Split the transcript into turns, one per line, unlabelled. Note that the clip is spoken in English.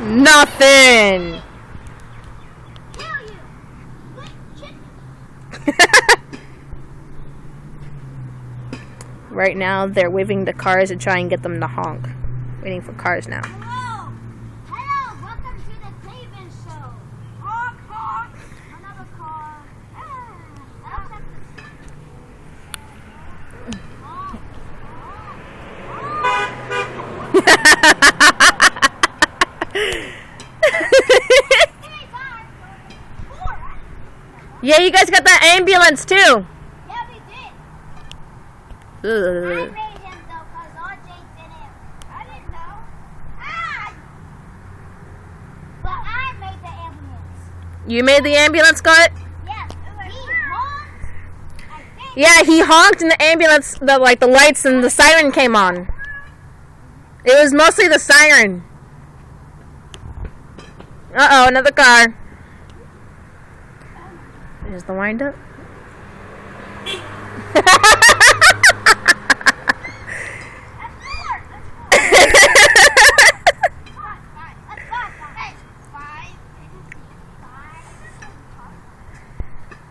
Nothing. Right now, they're waving the cars to try and get them to honk. Waiting for cars now.
Hello! Hello! Welcome to the pavement show! Honk, honk! Another car.
Yeah, you guys got that ambulance too.
Yeah, we did. I
Ugh.
made him though, because RJ didn't. I didn't know. But I made the ambulance.
You made the ambulance, Scott?
Yes, he honked. I think.
Yeah, he honked in the ambulance. The lights and the siren came on. It was mostly the siren. Uh-oh, another car. There's the wind up.